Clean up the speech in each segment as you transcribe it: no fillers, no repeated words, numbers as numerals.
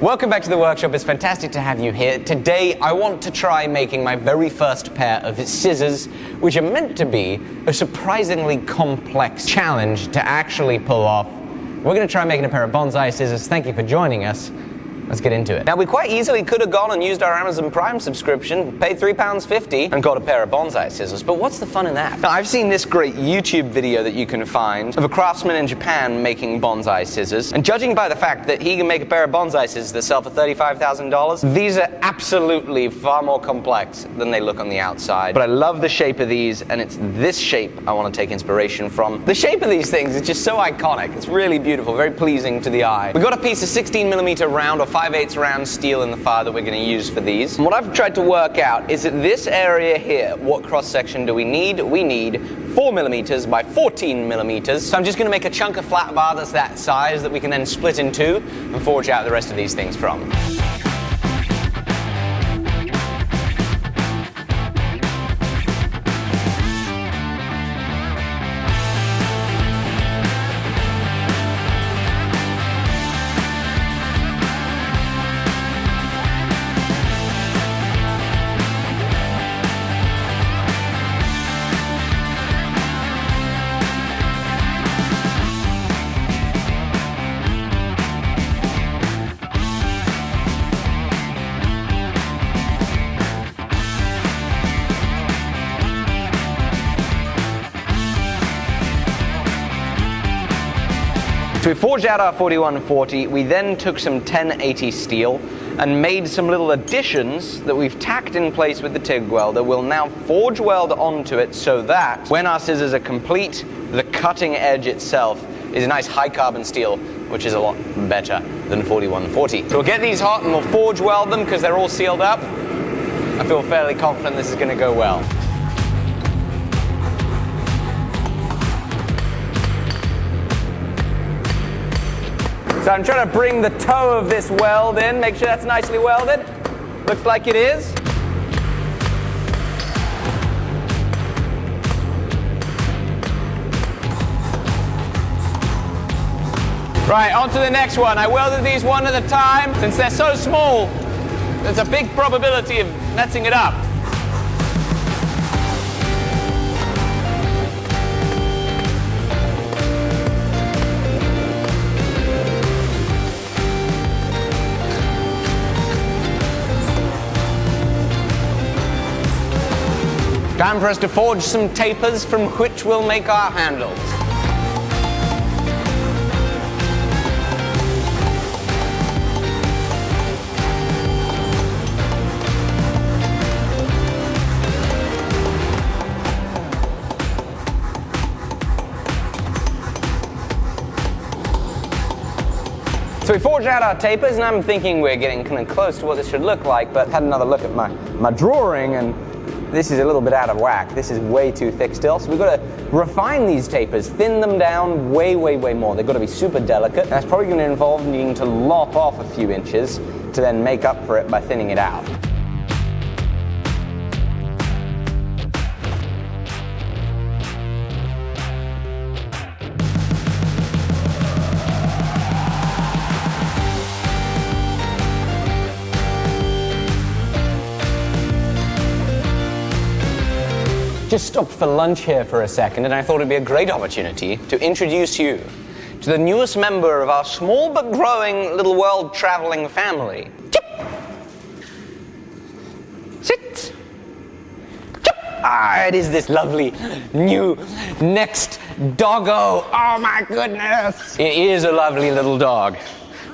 Welcome back to the workshop. It's fantastic to have you here. Today I want to try making my very first pair of scissors, which are meant to be a surprisingly complex challenge to actually pull off. We're going to try making a pair of bonsai scissors. Thank you for joining us. Let's get into it. Now, we quite easily could have gone and used our Amazon Prime subscription, paid £3.50, and got a pair of bonsai scissors. But what's the fun in that? Now, I've seen this great YouTube video that you can find of a craftsman in Japan making bonsai scissors. And judging by the fact that he can make a pair of bonsai scissors that sell for $35,000, these are absolutely far more complex than they look on the outside. But I love the shape of these, and it's this shape I want to take inspiration from. The shape of these things is just so iconic. It's really beautiful, very pleasing to the eye. We've got a piece of 16mm round or 5/8 round steel in the fire that we're going to use for these. And what I've tried to work out is that this area here, what cross section do we need? We need 4mm by 14mm. So I'm just going to make a chunk of flat bar that's that size that we can then split in two and forge out the rest of these things from. So we forged out our 4140, we then took some 1080 steel and made some little additions that we've tacked in place with the TIG welder. We'll now forge weld onto it so that when our scissors are complete, the cutting edge itself is a nice high carbon steel, which is a lot better than 4140. So we'll get these hot and we'll forge weld them because they're all sealed up. I feel fairly confident this is going to go well. So I'm trying to bring the toe of this weld in, make sure that's nicely welded. Looks like it is. Right, on to the next one. I welded these one at a time. Since they're so small, there's a big probability of messing it up. Time for us to forge some tapers from which we'll make our handles. So we forged out our tapers, and I'm thinking we're getting kind of close to what this should look like, but had another look at my drawing, and this is a little bit out of whack. This is way too thick still, so we've got to refine these tapers, thin them down way, way, way more. They've got to be super delicate. And that's probably going to involve needing to lop off a few inches to then make up for it by thinning it out. Just stopped for lunch here for a second, and I thought it'd be a great opportunity to introduce you to the newest member of our small but growing little world-traveling family. Chip! Sit! Chip! Ah, it is this lovely new next doggo. Oh my goodness! It is a lovely little dog.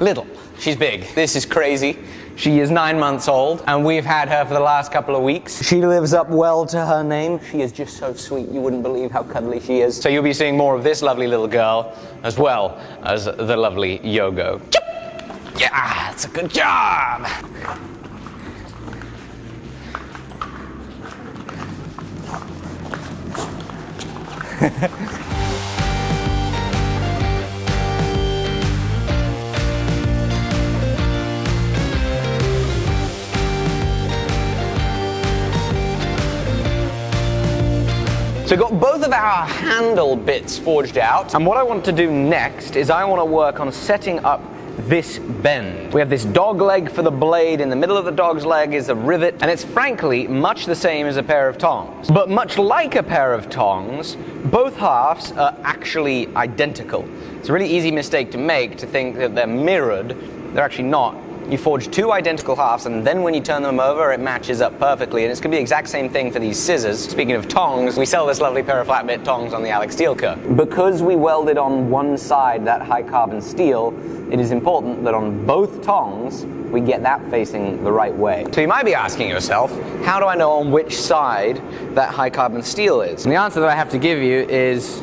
Little. She's big. This is crazy. She is 9 months old, and we've had her for the last couple of weeks. She lives up well to her name. She is just so sweet, you wouldn't believe how cuddly she is. So you'll be seeing more of this lovely little girl, as well as the lovely Yogo. Yeah, that's a good job! So we've got both of our handle bits forged out, and what I want to do next is I want to work on setting up this bend. We have this dog leg for the blade. In the middle of the dog's leg is a rivet, and it's frankly much the same as a pair of tongs. But much like a pair of tongs, both halves are actually identical. It's a really easy mistake to make, to think that they're mirrored. They're actually not. You forge two identical halves, and then when you turn them over, it matches up perfectly. And it's going to be the exact same thing for these scissors. Speaking of tongs, we sell this lovely pair of flat bit tongs on the Alex Steel Co. Because we welded on one side that high carbon steel, it is important that on both tongs, we get that facing the right way. So you might be asking yourself, how do I know on which side that high carbon steel is? And the answer that I have to give you is,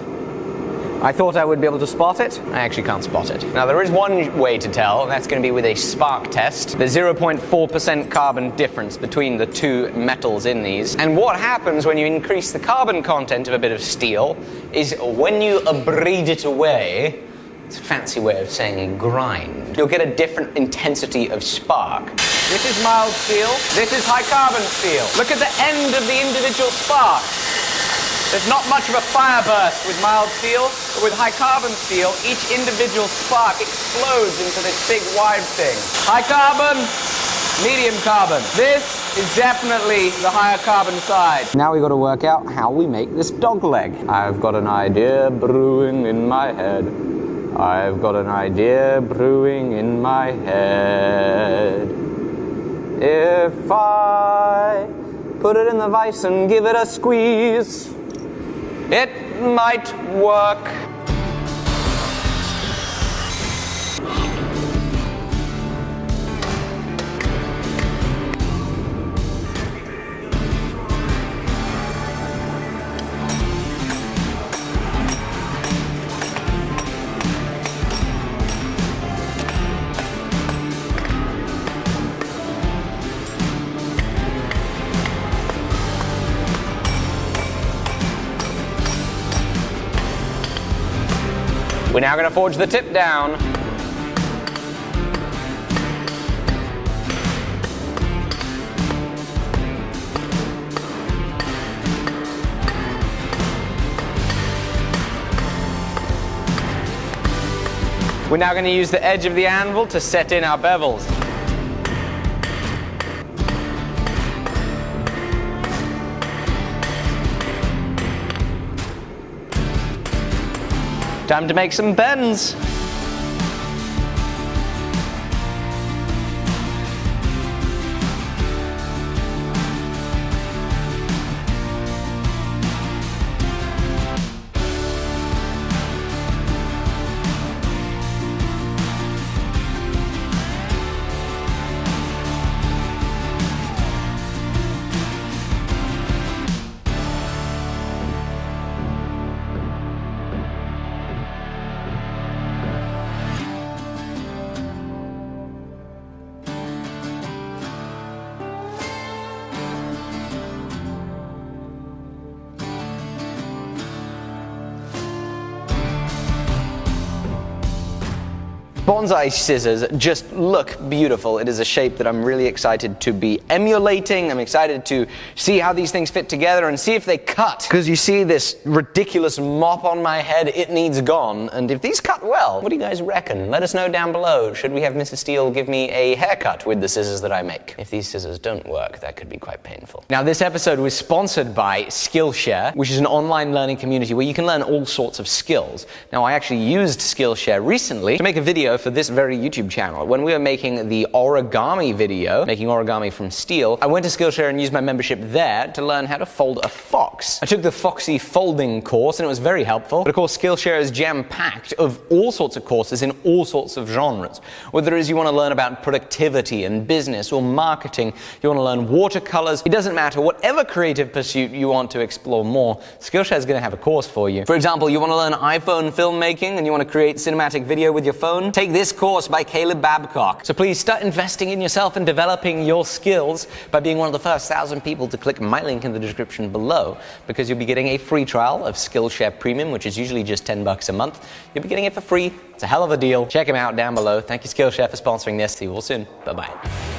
I thought I would be able to spot it. I actually can't spot it. Now, there is one way to tell, and that's going to be with a spark test. There's 0.4% carbon difference between the two metals in these. And what happens when you increase the carbon content of a bit of steel is when you abrade it away, it's a fancy way of saying grind, you'll get a different intensity of spark. This is mild steel. This is high carbon steel. Look at the end of the individual sparks. There's not much of a fire burst with mild steel, but with high carbon steel, each individual spark explodes into this big wide thing. High carbon, medium carbon. This is definitely the higher carbon side. Now we've got to work out how we make this dog leg. I've got an idea brewing in my head. I've got an idea brewing in my head. If I put it in the vise and give it a squeeze, it might work. We're now going to forge the tip down. We're now going to use the edge of the anvil to set in our bevels. Time to make some bends. Bonsai scissors just look beautiful. It is a shape that I'm really excited to be emulating. I'm excited to see how these things fit together and see if they cut. Because you see this ridiculous mop on my head, it needs gone. And if these cut well, what do you guys reckon? Let us know down below. Should we have Mrs. Steel give me a haircut with the scissors that I make? If these scissors don't work, that could be quite painful. Now, this episode was sponsored by Skillshare, which is an online learning community where you can learn all sorts of skills. Now, I actually used Skillshare recently to make a video for this very YouTube channel. When we were making the origami video, making origami from steel, I went to Skillshare and used my membership there to learn how to fold a fox. I took the Foxy folding course and it was very helpful. But of course, Skillshare is jam-packed of all sorts of courses in all sorts of genres. Whether it is you want to learn about productivity and business or marketing, you want to learn watercolors, it doesn't matter. Whatever creative pursuit you want to explore more, Skillshare is going to have a course for you. For example, you want to learn iPhone filmmaking and you want to create cinematic video with your phone? Take this course by Caleb Babcock. So please start investing in yourself and developing your skills by being one of the first 1,000 people to click my link in the description below, because you'll be getting a free trial of Skillshare Premium, which is usually just $10 a month. You'll be getting it for free. It's a hell of a deal. Check them out down below. Thank you, Skillshare, for sponsoring this. See you all soon. Bye-bye.